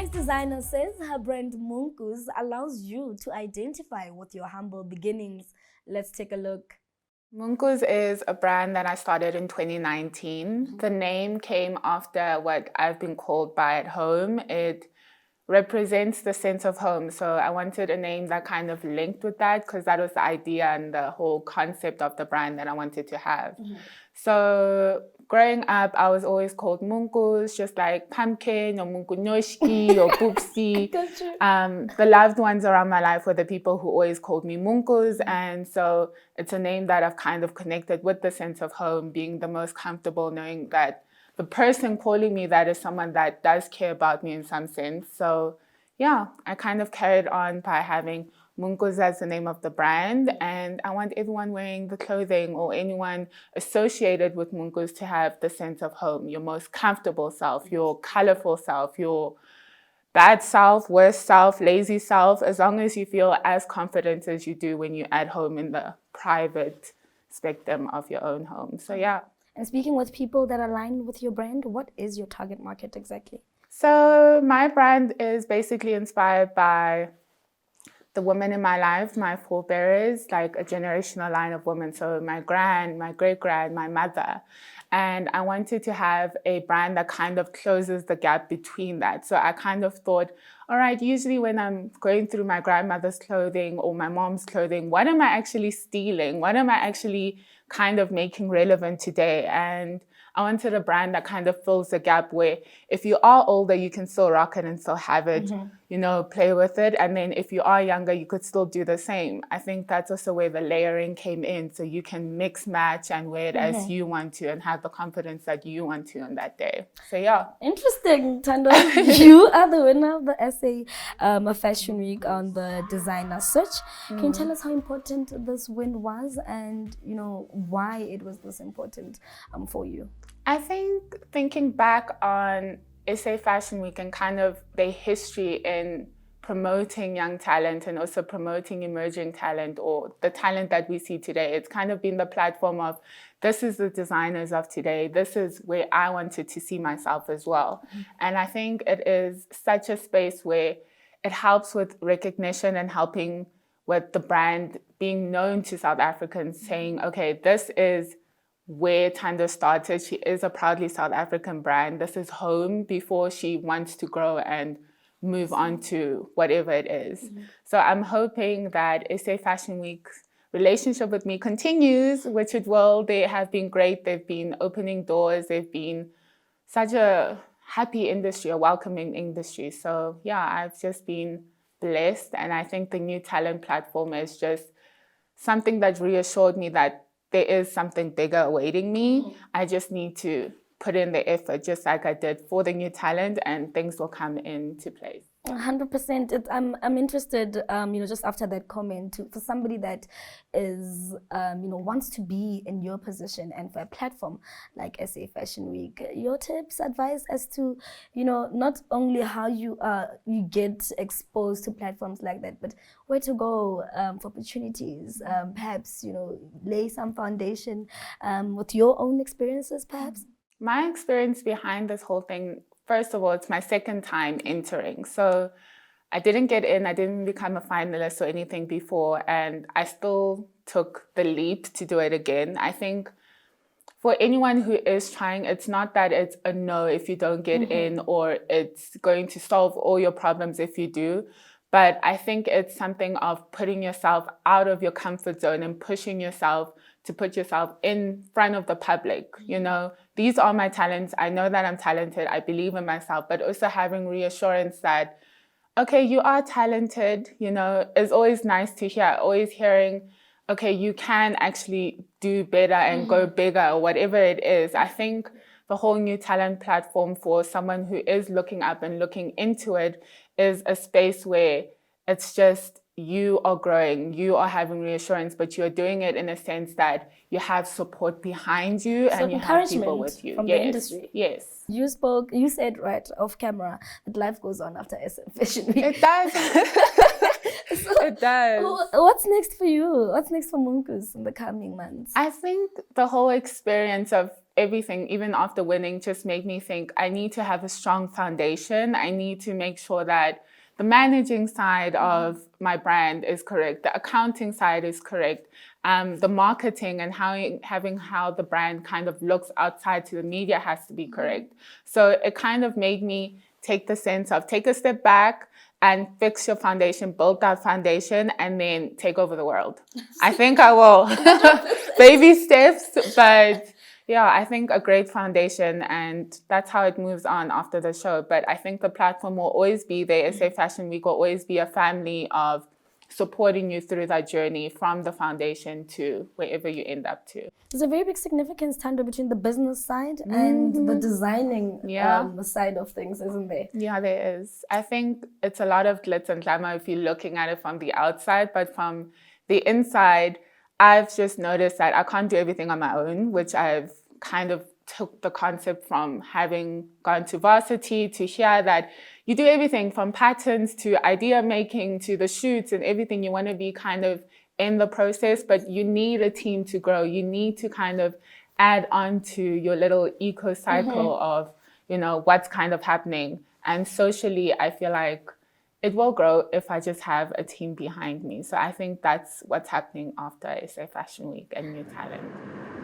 next designer says her brand Munkus allows you to identify with your humble beginnings. Let's take a look. Munkus is a brand that I started in 2019. The name came after what I've been called by at home. It represents the sense of home. So I wanted a name that kind of linked with that because that was the idea and the whole concept of the brand that I wanted to have. So growing up, I was always called Munkus, just like Pumpkin or Munkunyoshki or Boopsie. The loved ones around my life were the people who always called me Munkus. And so it's a name that I've kind of connected with the sense of home, being the most comfortable, knowing that the person calling me that is someone that does care about me in some sense. So yeah, I kind of carried on by having Munkus as the name of the brand. And I want everyone wearing the clothing or anyone associated with Munkus to have the sense of home, your most comfortable self, your colorful self, your bad self, worst self, lazy self, as long as you feel as confident as you do when you're at home in the private spectrum of your own home. So yeah. And speaking with people that align with your brand, what is your target market exactly? So my brand is basically inspired by the women in my life, my forebearers, like a generational line of women. So my grand, my great-grand, my mother. And I wanted to have a brand that kind of closes the gap between that. So I kind of thought, all right, usually when I'm going through my grandmother's clothing or my mom's clothing, what am I actually stealing? What am I actually kind of making relevant today? And I wanted a brand that kind of fills the gap where if you are older, you can still rock it and still have it, you know, play with it. And then if you are younger, you could still do the same. I think that's also where the layering came in. So you can mix, match, and wear it as you want to and have the confidence that you want to on that day. So yeah. Interesting, Thando. You are the winner of the essay Fashion Week on the designer search. Can you tell us how important this win was and, you know, why it was this important for you? I think thinking back on SA Fashion Week and kind of the history in promoting young talent and also promoting emerging talent or the talent that we see today, it's kind of been the platform of this is the designers of today. This is where I wanted to see myself as well. And I think it is such a space where it helps with recognition and helping with the brand being known to South Africans, saying, okay, this is where Thando started. She is a proudly South African brand. This is home before she wants to grow and move on to whatever it is. So I'm hoping that SA Fashion Week's relationship with me continues, which it will. They have been great. They've been opening doors. They've been such a happy industry, a welcoming industry. So yeah, I've just been blessed. And I think the new talent platform is just something that reassured me that there is something bigger awaiting me. I just need to put in the effort just like I did for the new talent and things will come into place. 100%. I'm interested, you know, just after that comment, for somebody that is, you know, wants to be in your position and for a platform like SA Fashion Week, your tips, advice as to, you know, not only how you get exposed to platforms like that, but where to go for opportunities, perhaps, you know, lay some foundation with your own experiences, perhaps? My experience behind this whole thing, first of all, it's my second time entering. So I didn't get in, I didn't become a finalist or anything before, and I still took the leap to do it again. I think for anyone who is trying, it's not that it's a no if you don't get in or it's going to solve all your problems if you do. But I think it's something of putting yourself out of your comfort zone and pushing yourself to put yourself in front of the public. You know, these are my talents. I know that I'm talented. I believe in myself, but also having reassurance that, okay, you are talented, you know, is always nice to hear. Always hearing, okay, you can actually do better and go bigger or whatever it is. I think the whole new talent platform for someone who is looking up and looking into it is a space where it's just you are growing, you are having reassurance, but you're doing it in a sense that you have support behind you and you have people with you. From the industry. Yes. You said right off camera that life goes on after SA Fashion Week. It does. So, it does. What's next for you? What's next for Munkus in the coming months? I think the whole experience of everything, even after winning, just made me think I need to have a strong foundation. I need to make sure that the managing side of my brand is correct, the accounting side is correct, the marketing and how the brand kind of looks outside to the media has to be correct. So it kind of made me take the sense of take a step back and fix your foundation, build that foundation, and then take over the world. I think I will. Baby steps, but yeah, I think a great foundation, and that's how it moves on after the show. But I think the platform will always be there. SA Fashion Week will always be a family of supporting you through that journey from the foundation to wherever you end up to. There's a very big significance, Thando, between the business side and the designing side of things, isn't there? Yeah, there is. I think it's a lot of glitz and glamour if you're looking at it from the outside, but from the inside, I've just noticed that I can't do everything on my own, which I've kind of took the concept from having gone to varsity to here, that you do everything from patterns to idea making to the shoots and everything. You want to be kind of in the process, but you need a team to grow. You need to kind of add on to your little eco cycle of, you know, what's kind of happening. And socially, I feel like it will grow if I just have a team behind me. So I think that's what's happening after SA Fashion Week and New Talent.